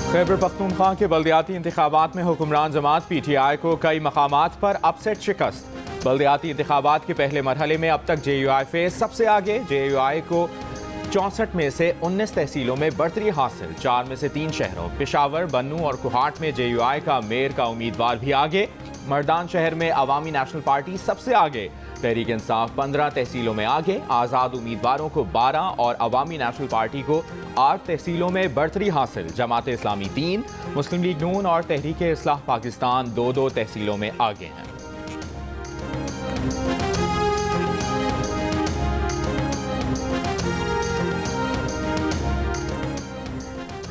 खैबर पख्तूनख्वा के बल्दियाती इंतखाबात में हुक्मरान जमात PTI को कई मकामात पर अपसेट शिकस्त। बल्दियाती इंतखाबात के पहले मरहले में अब तक JUI फेस सबसे आगे। JUI को 64 में से 19 तहसीलों में बरतरी हासिल। 4 में से 3 शहरों पेशावर, बन्नू और कोहाट में JUI का मेयर का उम्मीदवार भी आगे। मर्दान शहर में अवामी नेशनल पार्टी सबसे आगे। तहरीक इंसाफ 15 तहसीलों में आगे। आज़ाद उम्मीदवारों को 12 और अवामी नेशनल पार्टी को 8 तहसीलों में बरतरी हासिल। जमात इस्लामी 3, मुस्लिम लीग नून और तहरीक इस्लाह पाकिस्तान 2-2 तहसीलों में आगे हैं।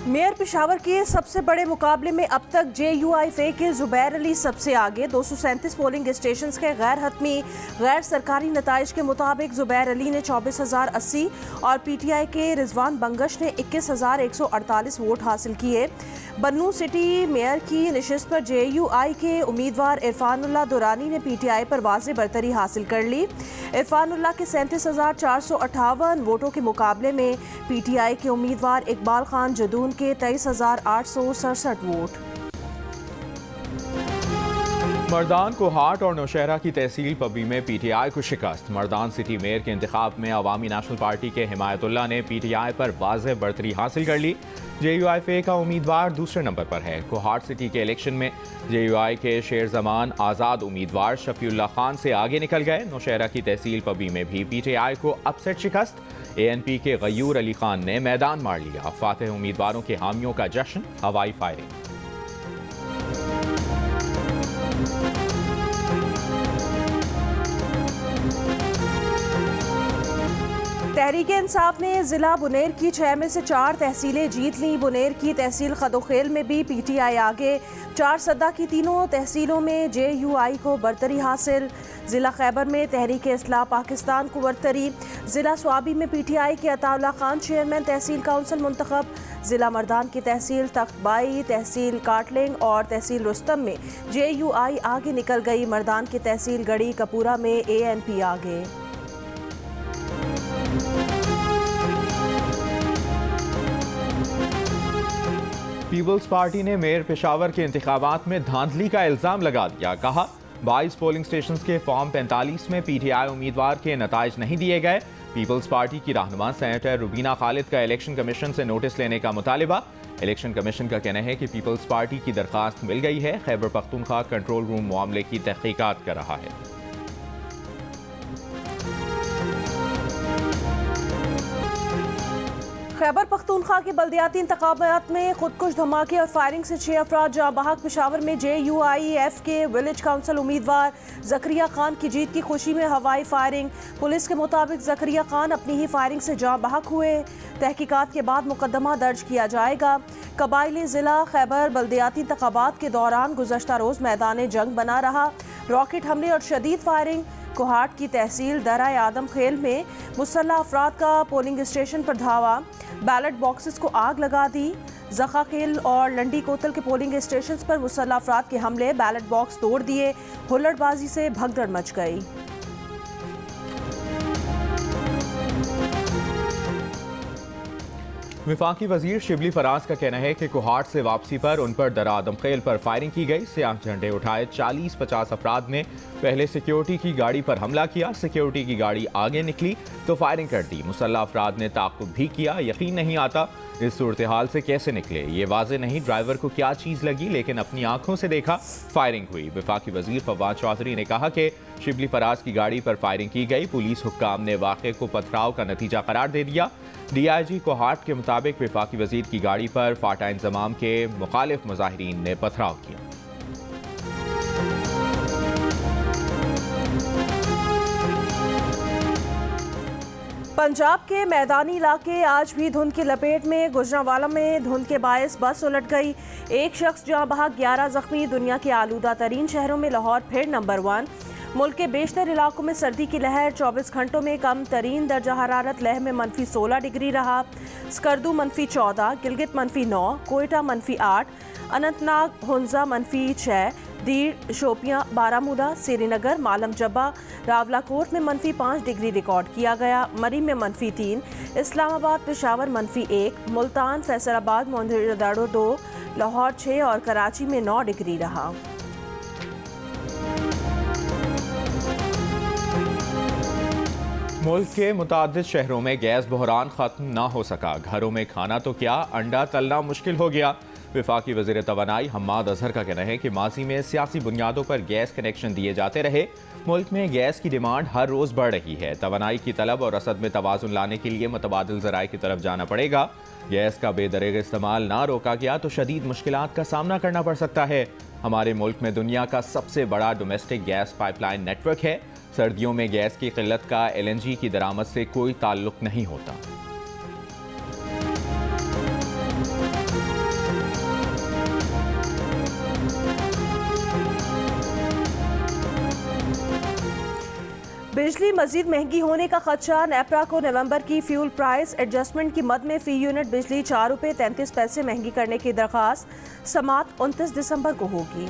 मेयर पेशावर के सबसे बड़े मुकाबले में अब तक JUI फे के जुबैर अली सबसे आगे। 237 पोलिंग स्टेशन के गैर हतमी गैर सरकारी नताइज के मुताबिक जुबैर अली ने 24,080 और PTI के रिजवान बंगश ने 21,148 वोट हासिल किए। बन्नू सिटी मेयर की नशिस्त पर JUI के उम्मीदवार इरफानुल्लाह दुरानी ने PTI पर वाज़े बरतरी हासिल कर ली। इरफानुल्लाह के 37,458 वोटों के मुकाबले में PTI के उम्मीदवार इकबाल खान जदून के 23,867 वोट। मर्दान, कोहाट और नौशहरा की तहसील पब्बी में PTI को शिकस्त। मर्दान सिटी मेयर के इंतखाब में अवामी नेशनल पार्टी के हिमायतुल्लाह ने PTI पर वाज़े बरतरी हासिल कर ली। JUI फे का उम्मीदवार दूसरे नंबर पर है। कोहाट सिटी के इलेक्शन में JUI के शेर जमान आज़ाद उम्मीदवार शफीउल्लाह खान से आगे निकल गए। नौशहरा की तहसील पब्बी में भी PTI को अपसेट शिकस्त। ANP के गयूर अली खान ने मैदान मार लिया। फातेह उम्मीदवारों के हामियों का जश्न, हवाई फायरिंग। तहरीक इंसाफ ने जिला बुनेर की 6 में से 4 तहसीलें जीत लीं। बुनेर की तहसील खदोखेल में भी PTI आगे। 4 सद्दा की तीनों तहसीलों में JUI को बरतरी हासिल। जिला खैबर में तहरीक इस्लाह पाकिस्तान को बरतरी। जिला स्वाबी में PTI के अताउल्लाह खान चेयरमैन तहसील काउंसिल मुंतखब। जिला मर्दान की तहसील तख्तबाई, तहसील काटलिंग और तहसील रुस्तम में JUI आगे निकल गई। मर्दान की तहसील गढ़ी कपूरा में ANP आगे। पीपल्स पार्टी ने मेयर पेशावर के इंतखाबात में धांधली का इल्ज़ाम लगा दिया। कहा 22 पोलिंग स्टेशन के फॉर्म 45 में PTI उम्मीदवार के नताइज नहीं दिए गए। पीपल्स पार्टी की रहनुमा सेनेटर रुबीना खालिद का इलेक्शन कमीशन से नोटिस लेने का मुतालिबा। इलेक्शन कमीशन का कहना है कि पीपल्स पार्टी की दरख्वास्त मिल गई है। खैबर पख्तूनख्वा कंट्रोल रूम मामले की तहकीकात कर रहा है। खैबर पख्तूनख्वा के बल्दियाती इंतखाबात में खुदकुश धमाके और फायरिंग से 6 अफराद जाँ बहक। पेशावर में JUIF के विलेज काउंसिल उम्मीदवार जकरिया खान की जीत की खुशी में हवाई फायरिंग। पुलिस के मुताबिक जकरिया खान अपनी ही फायरिंग से जाँ बहक हुए। तहकीकात के बाद मुकदमा दर्ज किया जाएगा। कबायली जिला खैबर बल्दियाती इंतखाबात के दौरान गुज़श्ता रोज़ मैदान जंग बना रहा। रॉकेट हमले और शदीद फायरिंग। कोहाट की तहसील दरा आदम खेल में मुसल्लह अफराद का पोलिंग स्टेशन पर धावा। बैलेट बॉक्सेस को आग लगा दी। जखा खेल और लंडी कोतल के पोलिंग स्टेशन पर मुसल्लह अफराद के हमले, बैलेट बॉक्स तोड़ दिए। हुल्लड़बाजी से भगदड़ मच गई। वफाकी वजीर शिबली फराज का कहना है कि कोहाट से वापसी पर उन पर दरा आदम खेल पर फायरिंग की गई। सियाह झंडे उठाए 40-50 अफराद ने पहले सिक्योरिटी की गाड़ी पर हमला किया। सिक्योरिटी की गाड़ी आगे निकली तो फायरिंग कर दी। मुसल्लह अफराद ने ताक़ुब भी किया। यकीन नहीं आता इस सूरत हाल से कैसे निकले। ये वाज़े नहीं ड्राइवर को क्या चीज़ लगी, लेकिन अपनी आंखों से देखा फायरिंग हुई। वफाकी वजीर फवाद चौधरी ने कहा कि शिबली फराज की गाड़ी पर फायरिंग की गई। पुलिस हुक्काम ने वाक़े को पथराव का नतीजा करार दे दिया। DIG कोहाट के मुताबिक वफाकी वजीर की गाड़ी पर फाटा इंजमाम के मुखालिफ मुजाहिरीन ने पथराव किया। पंजाब के मैदानी इलाके आज भी धुंध की लपेट में। गुजरांवाला में धुंध के बायस बस उलट गई। एक शख्स जाँ बहक, 11 जख्मी। दुनिया के आलूदा तरीन शहरों में लाहौर फिर नंबर 1। मुल्क के बेशतर इलाकों में सर्दी की लहर। 24 घंटों में कम तरीन दर्जा हरारत लेह में -16 डिग्री रहा। स्कर्दू -14, गिलगित -9, कोयटा -8, अनंतनाग हुंजा -6, दीर, शोपियां, बारामूला, श्रीनगर, मालम जब्बा, रावलाकोट में -5 डिग्री रिकॉर्ड किया गया। मरी में -3, इस्लामाबाद, पेशावर -1, मुल्तान, फैसलाबाद, मोहनजोदड़ो 2, लाहौर 6 और कराची में 9 डिग्री रहा। मुल्क के मुतादिद शहरों में गैस बहरान खत्म ना हो सका। घरों में खाना तो क्या, अंडा तलना मुश्किल हो गया। वफाकी वज़ीर तवानाई हम्माद अजहर का कहना है कि माजी में सियासी बुनियादों पर गैस कनेक्शन दिए जाते रहे। मुल्क में गैस की डिमांड हर रोज़ बढ़ रही है। तवानाई की तलब और रसद में तवाज़ुन लाने के लिए मुतबादिल ज़राए की तरफ जाना पड़ेगा। गैस का बेदरेग इस्तेमाल ना रोका गया तो शदीद मुश्किलात का सामना करना पड़ सकता है। हमारे मुल्क में दुनिया का सबसे बड़ा डोमेस्टिक गैस पाइपलाइन नेटवर्क है। सर्दियों में गैस की किल्लत का LNG की दरामद से कोई ताल्लुक नहीं होता। बिजली मजीद महंगी होने का खदशा। नेपरा को नवंबर की फ्यूल प्राइस एडजस्टमेंट की मद में फ़ी यूनिट बिजली 4 रुपये 33 पैसे महंगी करने की दरख्वास्त समात 29 दिसंबर को होगी।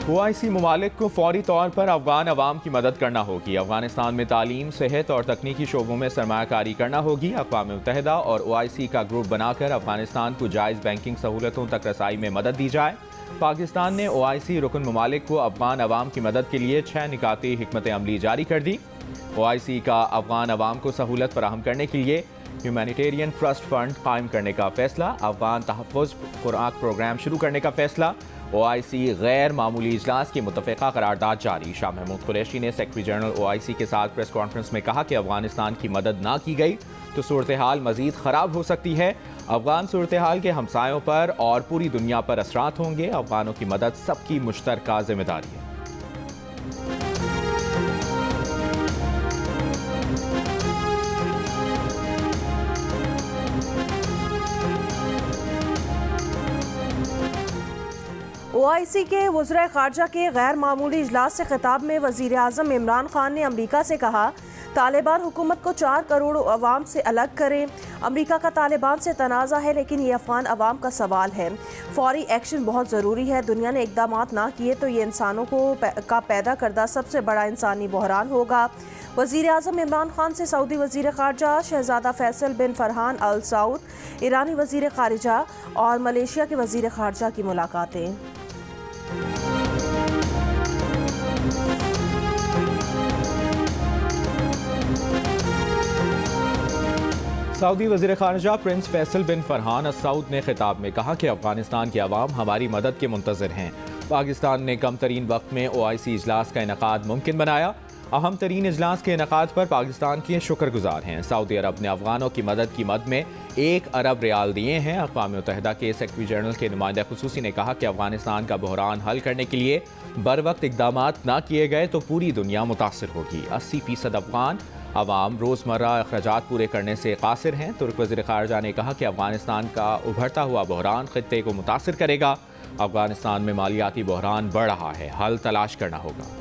OIC ममालिक को फौरी तौर पर अफगान अवाम की मदद करना होगी। अफगानिस्तान में तालीम, सेहत और तकनीकी शोबों में सरमायाकारी करना होगी। अक़वाम मुत्तहिदा और OIC का ग्रुप बनाकर अफगानिस्तान को जायज़ बैंकिंग सहूलतों तक रसाई में मदद दी जाए। पाकिस्तान ने OIC रुकन ममालिक को अफगान अवाम की मदद के लिए 6 निकाती हिकमत अमली जारी कर दी। OIC का अफगान अवाम को सहूलत फराहम करने के लिए ह्यूमैनिटेरियन ट्रस्ट फंड कायम करने का फैसला। अफगान तहफ़्फ़ुज़ खुराक प्रोग्राम शुरू करने का फैसला। OIC गैर मामूली इजलास की मुतफ़िक़ा करारदाद जारी। शाह महमूद कुरैशी ने सेक्रेटरी जनरल OIC के साथ प्रेस कॉन्फ्रेंस में कहा कि अफगानिस्तान की मदद ना की गई तो सूरत हाल मज़ीद ख़राब हो सकती है। अफगान सूरत हाल के हमसायों पर और पूरी दुनिया पर असरात होंगे। अफगानों की मदद सबकी मुश्तरका जिम्मेदारी है। OIC के वज़ीर ख़ारजा के गैर मामूली इजलास से खिताब में वज़ीर आज़म इमरान खान ने अमरीका से कहा, तालिबान हुकूमत को 4 करोड़ अवाम से अलग करें। अमरीका का तालिबान से तनाज़ा है, लेकिन ये अफ़गान अवाम का सवाल है। फौरी एक्शन बहुत ज़रूरी है। दुनिया ने इक़दामात ना किए तो ये इंसानों का पैदा करदा सबसे बड़ा इंसानी बहरान होगा। वज़ीर आज़म इमरान खान से सऊदी वज़ीर ख़ारजा शहज़ादा फैसल बिन फरहान अल सऊद, ईरानी वज़ीर ख़ारिजा और मलेशिया के वज़ीर ख़ारजा की मुलाकातें। सऊदी वज़ीर ख़ारिजा प्रिंस फैसल बिन फरहान अल सऊद ने खिताब में कहा कि अफगानिस्तान के अवाम हमारी मदद के मुंतज़िर हैं। पाकिस्तान ने कम तरीन वक्त में OIC इजलास का इनकाद मुमकिन बनाया। अहम तरीन इजलास के इनकाद पर पाकिस्तान के शुक्रगुजार हैं। सऊदी अरब ने अफगानों की मदद की मद में 1 अरब रियाल दिए हैं। अक़वाम मुत्तहिदा के सेक्रेटरी जनरल के नुमाइंदा खुसूसी ने कहा कि अफगानिस्तान का बहरान हल करने के लिए बर वक्त इक़दामात ना किए गए तो पूरी दुनिया मुतासर होगी। 80% अफगान अवाम रोज़मर्रा अखराजात पूरे करने से कासिर हैं। तुर्क वज़ीर ख़ारजा ने कहा कि अफगानिस्तान का उभरता हुआ बहरान ख़ित्ते को मुतासर करेगा। अफगानिस्तान में मालियाती बहरान बढ़ रहा है, हल तलाश करना होगा।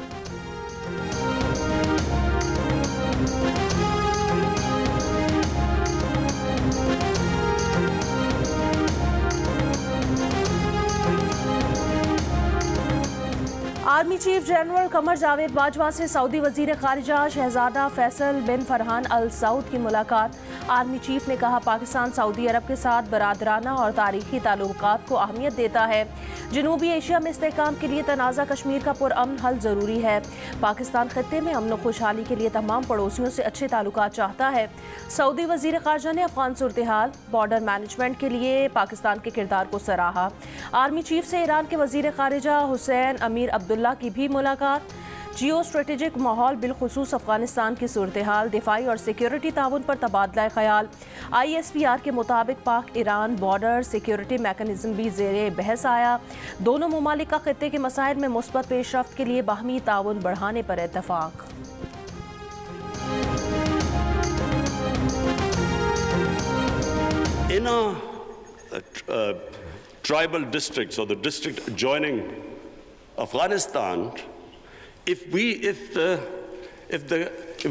Army chief general Qamar Javed Bajwa से सऊदी वज़ीर ख़ारिजा शहज़ादा फैसल बिन फरहान अल सऊद की मुलाकात। आर्मी चीफ ने कहा, पाकिस्तान सऊदी अरब के साथ बरादराना और तारीख़ी ताल्लुकात को अहमियत देता है। जनूबी एशिया में इस्तेहकाम के लिए तनाज़ा कश्मीर का पुरअमन हल ज़रूरी है। पाकिस्तान खत्ते में अमन व खुशहाली के लिए तमाम पड़ोसियों से अच्छे ताल्लुकात चाहता है। सऊदी वज़ीर ख़ारजा ने अफ़गान सूरत हाल, बॉर्डर मैनेजमेंट के लिए पाकिस्तान के किरदार को सराहा। आर्मी चीफ से ईरान के वज़ीर ख़ारिजा हुसैन अमीर अब्दुल्ला की भी मुलाकात। जियो स्ट्रेटेजिक माहौल बिलखुसूस अफगानिस्तान की सूरत हाल, दिफाई और सिक्योरिटी ताउन पर तबादला ख्याल। ISPR के मुताबिक पाक ईरान बॉर्डर सिक्योरिटी मैकेनिज्म भी ज़ेरे बहस आया। दोनों ममालिक का खित्ते के मसाइल में मुस्बत पेशरफ्त के लिए बाहमी ताउन बढ़ाने पर इत्तफाक। In tribal districts or the district adjoining Afghanistan, if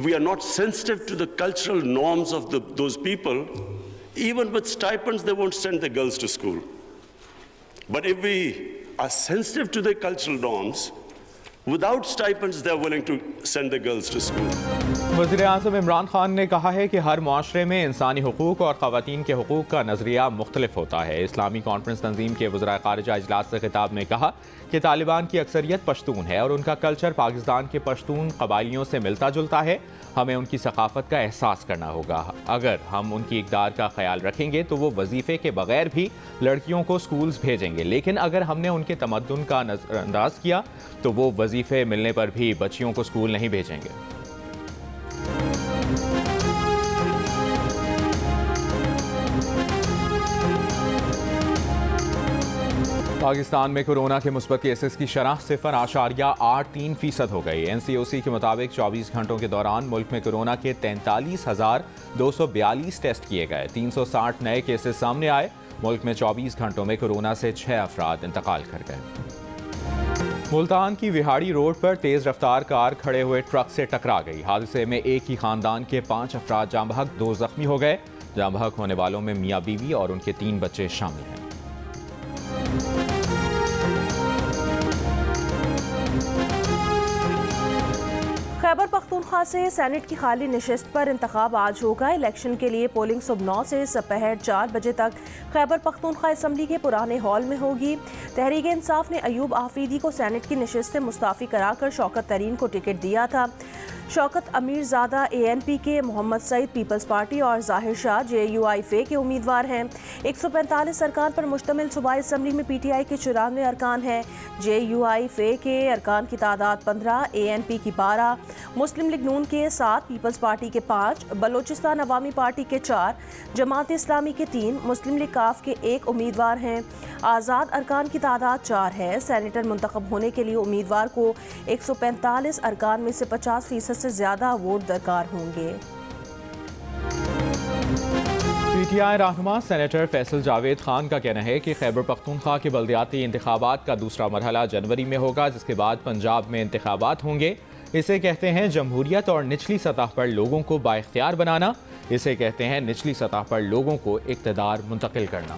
we are not sensitive to the cultural norms of those people, even with stipends, they won't send their girls to school. But if we are sensitive to their cultural norms, without stipends, they're willing to send their girls to school. वज़ीर-ए-आज़म इमरान खान ने कहा है कि हर मुआशरे में इंसानी हुकूक और ख़वातीन के हुकूक का नज़रिया मुख्तलिफ होता है। इस्लामी कॉन्फ्रेंस तंजीम के वज़राए ख़ारिजा इजलास से खिताब में कहा कि तालिबान की अक्सरियत पश्तून है और उनका कल्चर पाकिस्तान के पश्तून कबाइलियों से मिलता जुलता है। हमें उनकी सकाफ़त का एहसास करना होगा। अगर हम उनकी इक़दार का ख्याल रखेंगे तो वो वजीफ़े के बगैर भी लड़कियों को स्कूल्स भेजेंगे, लेकिन अगर हमने उनके तमद्दुन का नज़रअंदाज किया तो वो वजीफ़े मिलने पर भी बच्चियों को स्कूल नहीं भेजेंगे। पाकिस्तान में कोरोना के मुस्बत केसेस की शरह 0.83% हो गई। NCOC के मुताबिक 24 घंटों के दौरान मुल्क में कोरोना के 43,242 टेस्ट किए गए। 360 नए केसेस सामने आए। मुल्क में 24 घंटों में कोरोना से 6 अफराद इंतकाल कर गए। मुल्तान की विहाड़ी रोड पर तेज रफ्तार कार खड़े हुए ट्रक से टकरा गई। हादसे में एक ही खानदान के 5 अफराद जाँ बहक, 2 जख्मी हो गए। जाँ बहक होने वालों में मियाँ बीवी और उनके 3 बच्चे शामिल हैं। खैबर पख्तूनख्वा से सेनेट की खाली नशिस्त पर इंतखाब आज होगा। इलेक्शन के लिए पोलिंग सुबह 9 से दोपहर 4 बजे तक खैबर पख्तूनख्वा असम्बली के पुराने हॉल में होगी। तहरीक इंसाफ ने अयूब आफरीदी को सेनेट की नशिस्त से मुस्ताफ़ी कराकर शौकत तरीन को टिकट दिया था। शौकत अमीरज़ादा ANP के, मोहम्मद सईद पीपल्स पार्टी और ज़ाहिर शाह JUI-FA के उम्मीदवार हैं। 145 अरकान पर मुश्तमिल सूबाई असम्बली में PTI के 94 अरकान हैं। JUI-FA के अरकान की तादाद 15, ANP की 12, मुस्लिम लीग नून के 7, पीपल्स पार्टी के 5, बलोचिस्तान अवामी पार्टी के 4, जमात इस्लामी के 3, मुस्लिम लीग काफ के 1 उम्मीदवार हैं। आज़ाद अरकान की तादाद 4 है। सेनेटर मुंतखब होने के लिए उम्मीदवार को 145 अरकान में से 50% से ज़्यादा वोट दरकार होंगे। PTI रहनुमा सेनेटर फैसल जावेद खान का कहना है कि खैबर पख्तूनख्वा के बल्दियाती इंतखाबात का दूसरा मरहला जनवरी में होगा, जिसके बाद पंजाब में इंतखाबात होंगे। इसे कहते हैं जमहूरियत और निचली सतह पर लोगों को बाइख्तियार बनाना। इसे कहते हैं निचली सतह पर लोगों को इक़्तिदार मुंतकिल करना।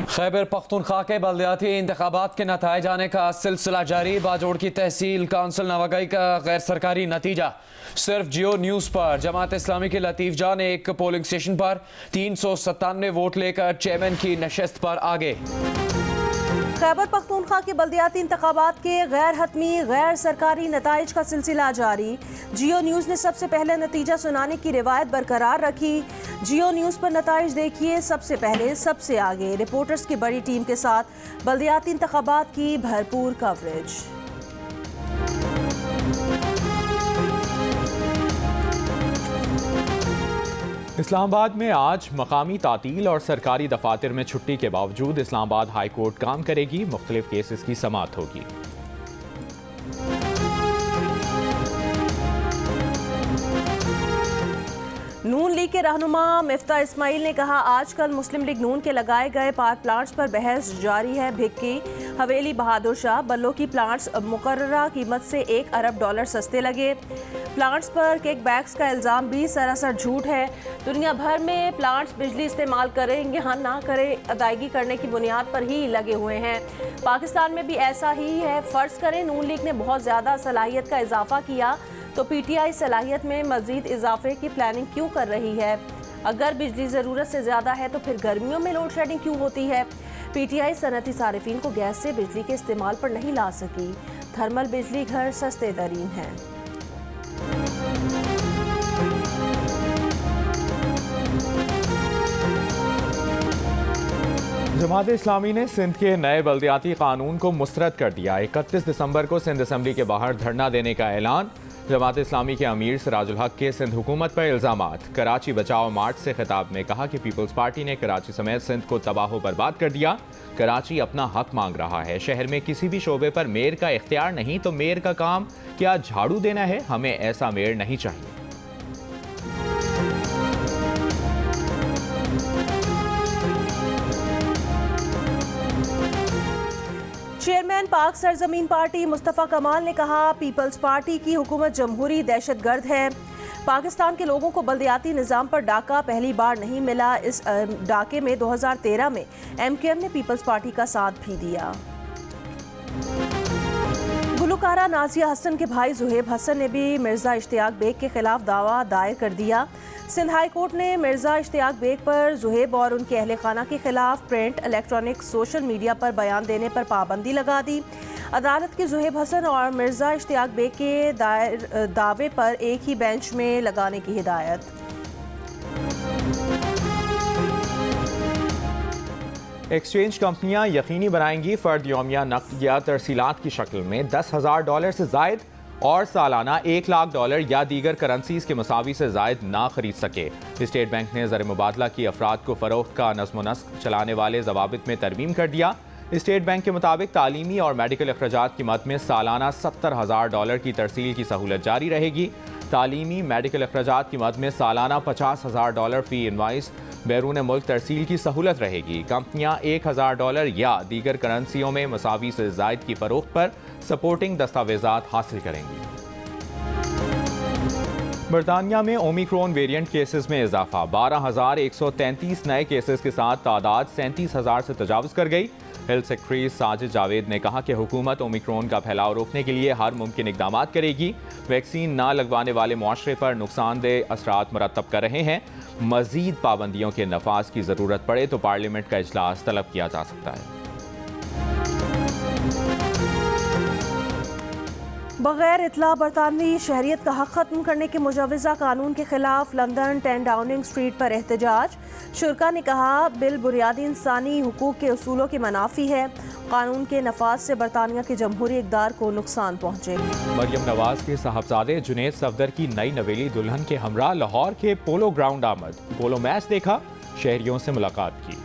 खैबर पख्तूनख्वा के बल्दियाती इंतखाबात के नताइज आने का सिलसिला जारी। बाजोड़ की तहसील काउंसिल नवागाई का गैर सरकारी नतीजा सिर्फ जियो न्यूज़ पर। जमात इस्लामी के लतीफ़ जान एक पोलिंग स्टेशन पर 397 वोट लेकर चेयरमैन की नशिस्त पर आगे। खैबर पख्तूनख्वा के बल्दियाती इंतखाबात के गैर हतमी गैर सरकारी नताइज का सिलसिला जारी। जियो न्यूज़ ने सबसे पहले नतीजा सुनाने की रिवायत बरकरार रखी। जियो न्यूज़ पर नताइज देखिए सबसे पहले सबसे आगे। रिपोर्टर्स की बड़ी टीम के साथ बल्दियाती इंतखाबात की भरपूर कवरेज। इस्लामाबाद में आज मकामी तातील और सरकारी दफातर में छुट्टी के बावजूद इस्लामाबाद हाई कोर्ट काम करेगी। मुख्तलिफ केसेस की समाअत होगी। नून लीग के रहनुमा मिफ्ता इस्माइल ने कहा, आजकल मुस्लिम लीग नून के लगाए गए पावर प्लांट्स पर बहस जारी है। भिक्की, हवेली, बहादुर शाह, बल्लो की प्लांट्स मुकर्ररा कीमत से $1 अरब सस्ते लगे। प्लांट्स पर किकबैक्स का इल्ज़ाम भी सरासर झूठ है। दुनिया भर में प्लांट्स बिजली इस्तेमाल करें या ना करें अदायगी करने की बुनियाद पर ही लगे हुए हैं। पाकिस्तान में भी ऐसा ही है। फ़र्ज़ करें नून लीग ने बहुत ज़्यादा सलाहियत का इजाफा किया तो PTI सलाहियत में मज़ीद इजाफे की प्लानिंग क्यों कर रही है? अगर बिजली ज़रूरत से ज़्यादा है तो फिर गर्मियों में लोड शेडिंग क्यों होती है? PTI सनती सारिफीन को गैस से बिजली के इस्तेमाल पर नहीं ला सकी। थर्मल बिजली घर सस्ते तरीन है। जमात इस्लामी ने सिंध के नए बल्दियाती कानून को मुस्तरद कर दिया। 31 दिसंबर को सिंध असम्बली के बाहर धरना देने का ऐलान। जमात इस्लामी के अमीर सिराजुल हक के सिंध हुकूमत पर इल्ज़ामात। कराची बचाओ मार्च से खिताब में कहा कि पीपल्स पार्टी ने कराची समेत सिंध को तबाह बर्बाद कर दिया। कराची अपना हक मांग रहा है। शहर में किसी भी शोबे पर मेयर का इख्तियार नहीं तो मेयर का काम क्या झाड़ू देना है? हमें ऐसा मेयर नहीं चाहिए। चेयरमैन पाक सरजमीन पार्टी मुस्तफ़ा कमाल ने कहा, पीपल्स पार्टी की हुकूमत जमहूरी दहशतगर्द है। पाकिस्तान के लोगों को बल्दियाती निज़ाम पर डाका पहली बार नहीं मिला। इस डाके में 2013 में MKM ने पीपल्स पार्टी का साथ भी दिया। गुलकारा नाजिया हसन के भाई जुहेब हसन ने भी मिर्ज़ा इश्तियाक बेग के खिलाफ दावा दायर कर दिया। सिंध हाई कोर्ट ने मिर्ज़ा इश्तियाक बेग पर जुहेब और उनके अहले खाना के खिलाफ प्रिंट, इलेक्ट्रॉनिक, सोशल मीडिया पर बयान देने पर पाबंदी लगा दी। अदालत की जुहेब हसन और मिर्ज़ा इश्तियाक बेग के दावे पर एक ही बेंच में लगाने की हिदायत। एक्सचेंज कंपनियां यकीनी बनाएंगी फर्द यौमिया नकद या तरसीलात की शक्ल में $10,000 से जायद और सालाना $1,00,000 या दीगर करेंसीज के मुसावी से जायद ना खरीद सके। स्टेट बैंक ने ज़र मुबादला की अफराद को फ़रोख्त का नज़्म नस्क चलाने वाले ज़वाबित में तरमीम कर दिया। स्टेट बैंक के मुताबिक तालीमी और मेडिकल अखराजात की मद में सालाना $70,000 की तरसील की सहूलत जारी रहेगी। तालीमी मेडिकल अखराजात की मद में सालाना $50,000 फ़ी इनवाइस बैरून मुल्क तरसील की सहूलत रहेगी। कंपनियां $1,000 या दीगर करेंसियों में मुसावी से जायद की फ़रोख्त पर सपोर्टिंग दस्तावेज़ात हासिल करेंगी। बरतानिया में ओमिक्रॉन वेरिएंट केसेस में इजाफा, 12,133 नए केसेस के साथ तादाद 37,000 से तजावज़ कर गई। हेल्थ सेक्रेटरी साजिद जावेद ने कहा कि हुकूमत ओमिक्रॉन का फैलाव रोकने के लिए हर मुमकिन इक़दाम करेगी। वैक्सीन ना लगवाने वाले मुआशरे पर नुकसानदेह असरात मुरतब कर रहे हैं। मज़ीद पाबंदियों के नफाज की ज़रूरत पड़े तो पार्लियामेंट का इजलास तलब किया जा सकता है। बगैर इतला बरतानवी शहरियत का हक ख़त्म करने के मुजवज़ा कानून के खिलाफ लंदन 10 डाउनिंग स्ट्रीट पर एहतजाज। शुरका ने कहा बिल बुनियादी इंसानी हुकूक के उसूलों के मनाफी है। कानून के नफाज से बरतानिया के जमहूरी इक़दार को नुकसान पहुँचेगी। मरियम नवाज के साहबजादे जुनैद सफदर की नई नवेली दुल्हन के हमरा लाहौर के पोलो ग्राउंड आमद। पोलो मैच देखा, शहरियों से मुलाकात की।